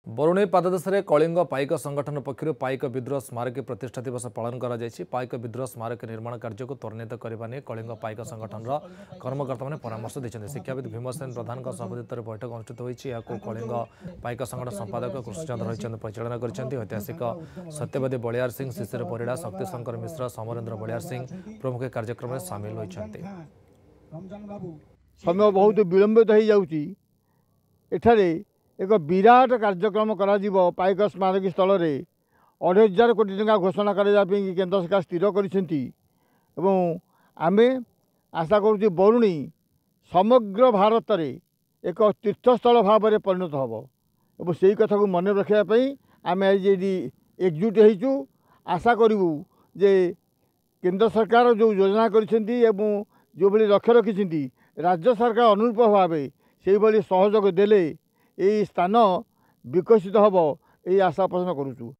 बरुणेई पाददेशे कलिंग पाइक संगठन पक्षर पाइक विद्रोह स्मारकी प्रतिष्ठा दिवस पालन कर पाइक विद्रोह स्मारक निर्माण कार्य को त्वरित करने कलिंग पाइक संगठन कर्मकर्ता मैंने परामर्श देते। शिक्षाविद भीमसेन प्रधान सभापतित्व बैठक अनुष्ठित होती कलिंग पाइक संगठन संपादक कृष्णचंद्र हरिचंद परिचालन कर ऐतिहासिक सत्यवादी बलियार सिंह शिशिर परिड़ा शक्तिशंकर मिश्र समरेन्द्र बलियार सिंह प्रमुख कार्यक्रम में सामिल होती। समय बहुत विलंबित हो जाउची एठारे एक विराट कार्यक्रम करा पाइक स्मारकी स्थल में 2,500 कोटी टंका घोषणा करने केंद्र सरकार स्थिर कर आमे आशा करुँ बरुणेई समग्र भारत में एक तीर्थस्थल भाव में परिणत हम और से कथा को मन रखापी आम आज एकजुट हो आशा करूँ जे केंद्र सरकार जो योजना कर जो भली लक्ष्य रखी राज्य सरकार अनुरूप भाव से भली सहयोग देले यही स्थान विकसित हम यही आशा पोषण करुँ।